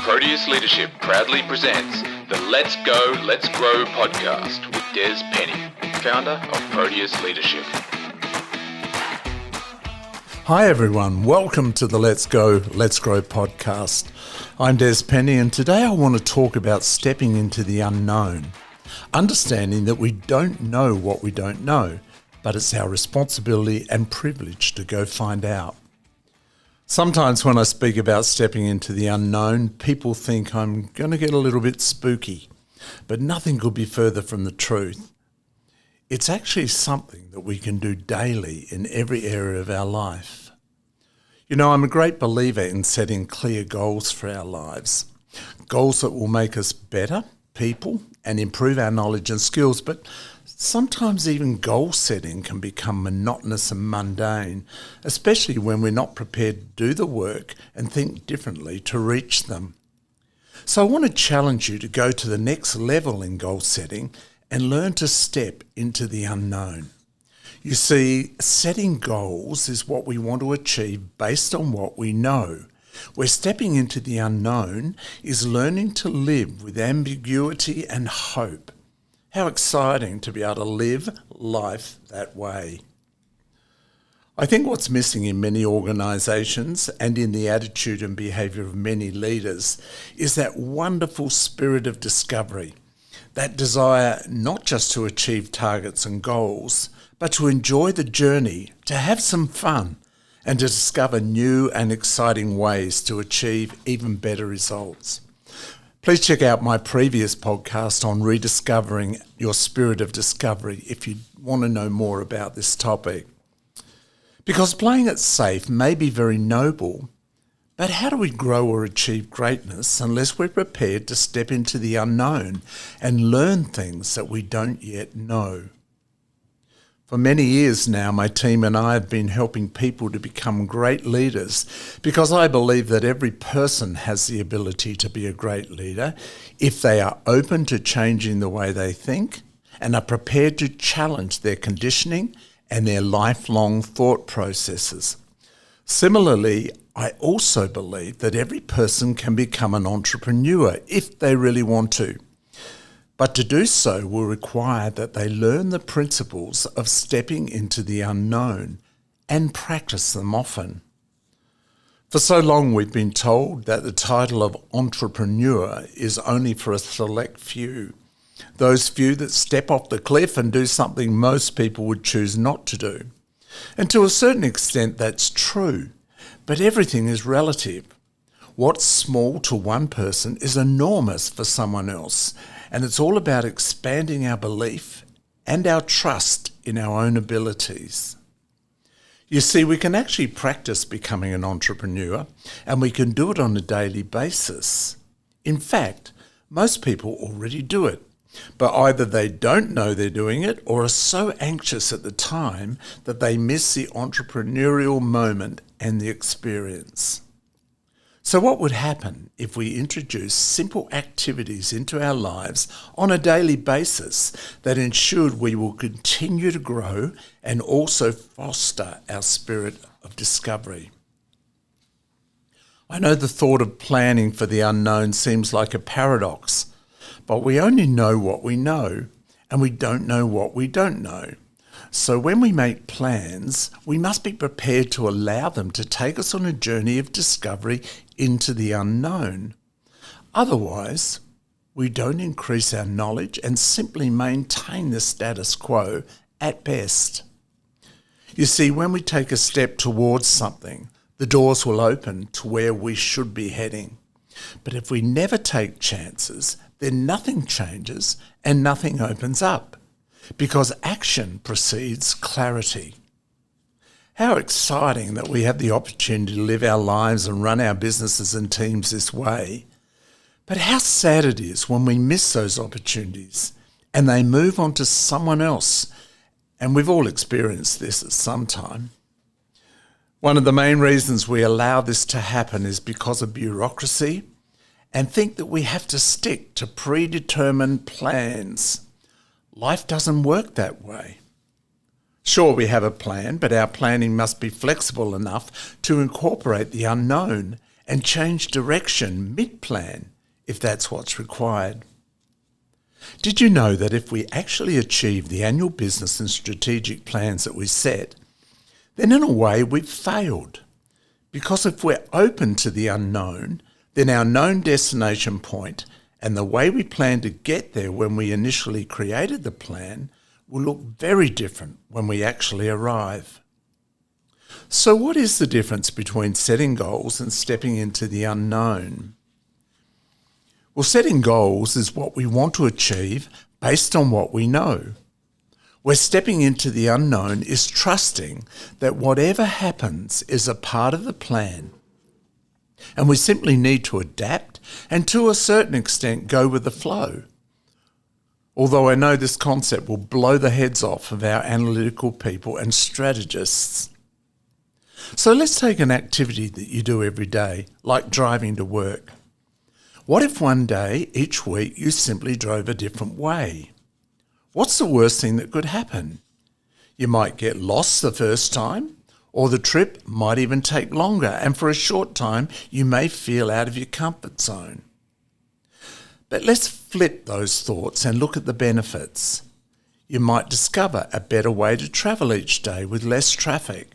Proteus Leadership proudly presents the Let's Go, Let's Grow podcast with Des Penny, founder of Proteus Leadership. Hi everyone, welcome to the Let's Go, Let's Grow podcast. I'm Des Penny and today I want to talk about stepping into the unknown, understanding that we don't know what we don't know, but it's our responsibility and privilege to go find out. Sometimes when I speak about stepping into the unknown, people think I'm going to get a little bit spooky, but nothing could be further from the truth. It's actually something that we can do daily in every area of our life. You know, I'm a great believer in setting clear goals for our lives, goals that will make us better people and improve our knowledge and skills, but sometimes even goal setting can become monotonous and mundane, especially when we're not prepared to do the work and think differently to reach them. So I want to challenge you to go to the next level in goal setting and learn to step into the unknown. You see, setting goals is what we want to achieve based on what we know. Where stepping into the unknown is learning to live with ambiguity and hope. How exciting to be able to live life that way. I think what's missing in many organisations and in the attitude and behaviour of many leaders is that wonderful spirit of discovery, that desire not just to achieve targets and goals, but to enjoy the journey, to have some fun, and to discover new and exciting ways to achieve even better results. Please check out my previous podcast on rediscovering your spirit of discovery if you want to know more about this topic. Because playing it safe may be very noble, but how do we grow or achieve greatness unless we're prepared to step into the unknown and learn things that we don't yet know? For many years now, my team and I have been helping people to become great leaders because I believe that every person has the ability to be a great leader if they are open to changing the way they think and are prepared to challenge their conditioning and their lifelong thought processes. Similarly, I also believe that every person can become an entrepreneur if they really want to. But to do so will require that they learn the principles of stepping into the unknown and practice them often. For so long we've been told that the title of entrepreneur is only for a select few, those few that step off the cliff and do something most people would choose not to do. And to a certain extent that's true, but everything is relative. What's small to one person is enormous for someone else. And it's all about expanding our belief and our trust in our own abilities. You see, we can actually practice becoming an entrepreneur, and we can do it on a daily basis. In fact, most people already do it, but either they don't know they're doing it or are so anxious at the time that they miss the entrepreneurial moment and the experience. So what would happen if we introduced simple activities into our lives on a daily basis that ensured we will continue to grow and also foster our spirit of discovery? I know the thought of planning for the unknown seems like a paradox, but we only know what we know, and we don't know what we don't know. So when we make plans, we must be prepared to allow them to take us on a journey of discovery into the unknown. Otherwise, we don't increase our knowledge and simply maintain the status quo at best. You see, when we take a step towards something, the doors will open to where we should be heading. But if we never take chances, then nothing changes and nothing opens up. Because action precedes clarity. How exciting that we have the opportunity to live our lives and run our businesses and teams this way. But how sad it is when we miss those opportunities and they move on to someone else. And we've all experienced this at some time. One of the main reasons we allow this to happen is because of bureaucracy and think that we have to stick to predetermined plans. Life doesn't work that way. Sure, we have a plan, but our planning must be flexible enough to incorporate the unknown and change direction mid-plan if that's what's required. Did you know that if we actually achieve the annual business and strategic plans that we set, then in a way we've failed? Because if we're open to the unknown, then our known destination point and the way we plan to get there when we initially created the plan will look very different when we actually arrive. So what is the difference between setting goals and stepping into the unknown? Well, setting goals is what we want to achieve based on what we know. Where stepping into the unknown is trusting that whatever happens is a part of the plan, and we simply need to adapt and to a certain extent go with the flow. Although I know this concept will blow the heads off of our analytical people and strategists. So let's take an activity that you do every day, like driving to work. What if one day each week you simply drove a different way? What's the worst thing that could happen? You might get lost the first time, or the trip might even take longer, and for a short time you may feel out of your comfort zone. But let's flip those thoughts and look at the benefits. You might discover a better way to travel each day with less traffic.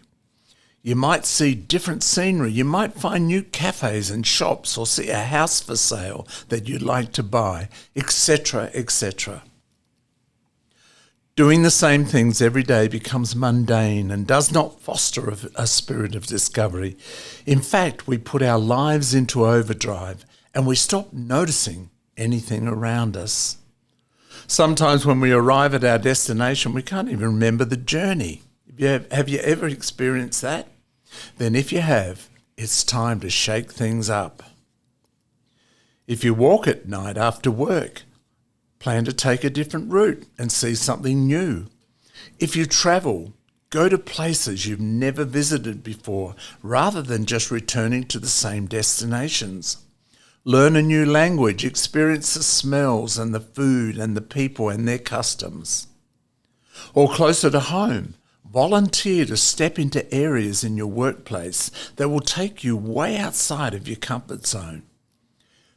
You might see different scenery. You might find new cafes and shops or see a house for sale that you'd like to buy, etc., etc. Doing the same things every day becomes mundane and does not foster a spirit of discovery. In fact, we put our lives into overdrive and we stop noticing anything around us. Sometimes when we arrive at our destination, we can't even remember the journey. Have you ever experienced that? Then if you have, it's time to shake things up. If you walk at night after work, plan to take a different route and see something new. If you travel, go to places you've never visited before rather than just returning to the same destinations. Learn a new language, experience the smells and the food and the people and their customs. Or closer to home, volunteer to step into areas in your workplace that will take you way outside of your comfort zone.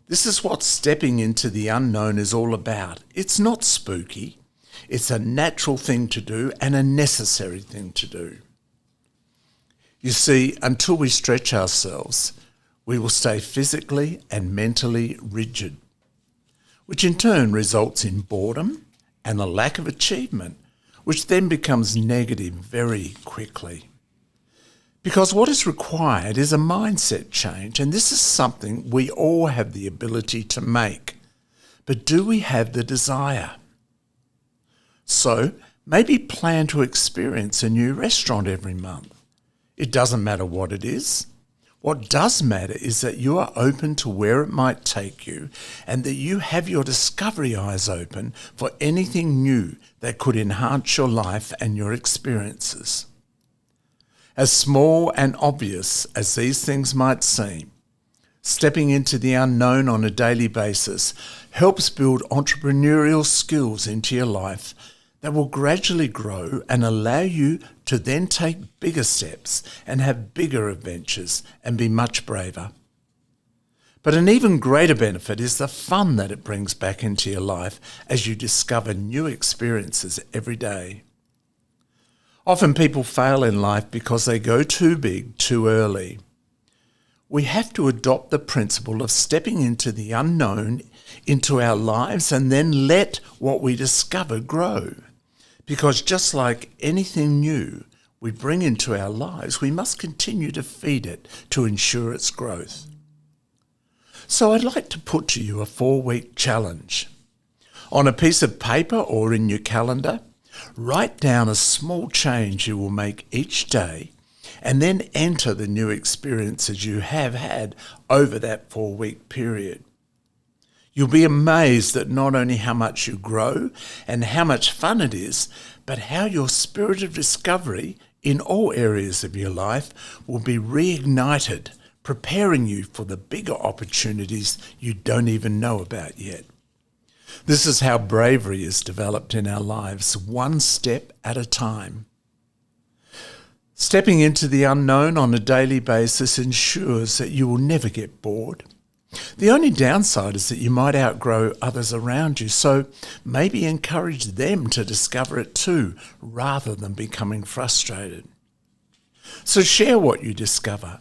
This is what stepping into the unknown is all about. It's not spooky. It's a natural thing to do and a necessary thing to do. You see, until we stretch ourselves, we will stay physically and mentally rigid, which in turn results in boredom and a lack of achievement, which then becomes negative very quickly. Because what is required is a mindset change, and this is something we all have the ability to make. But do we have the desire? So maybe plan to experience a new restaurant every month. It doesn't matter what it is. What does matter is that you are open to where it might take you and that you have your discovery eyes open for anything new that could enhance your life and your experiences. As small and obvious as these things might seem, stepping into the unknown on a daily basis helps build entrepreneurial skills into your life that will gradually grow and allow you to then take bigger steps and have bigger adventures and be much braver. But an even greater benefit is the fun that it brings back into your life as you discover new experiences every day. Often people fail in life because they go too big too early. We have to adopt the principle of stepping into the unknown into our lives and then let what we discover grow. Because just like anything new we bring into our lives, we must continue to feed it to ensure its growth. So I'd like to put to you a 4-week challenge. On a piece of paper or in your calendar, write down a small change you will make each day and then enter the new experiences you have had over that 4-week period. You'll be amazed at not only how much you grow and how much fun it is, but how your spirit of discovery in all areas of your life will be reignited, preparing you for the bigger opportunities you don't even know about yet. This is how bravery is developed in our lives, one step at a time. Stepping into the unknown on a daily basis ensures that you will never get bored. The only downside is that you might outgrow others around you, so maybe encourage them to discover it too, rather than becoming frustrated. So share what you discover,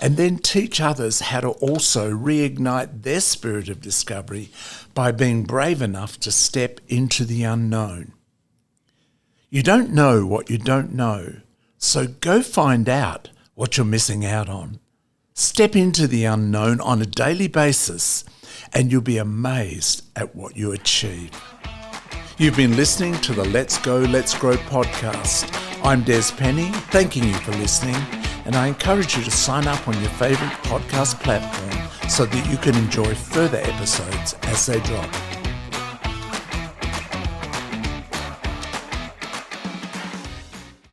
and then teach others how to also reignite their spirit of discovery by being brave enough to step into the unknown. You don't know what you don't know, so go find out what you're missing out on. Step into the unknown on a daily basis and you'll be amazed at what you achieve. You've been listening to the Let's Go, Let's Grow podcast. I'm Des Penny, thanking you for listening, and I encourage you to sign up on your favourite podcast platform so that you can enjoy further episodes as they drop.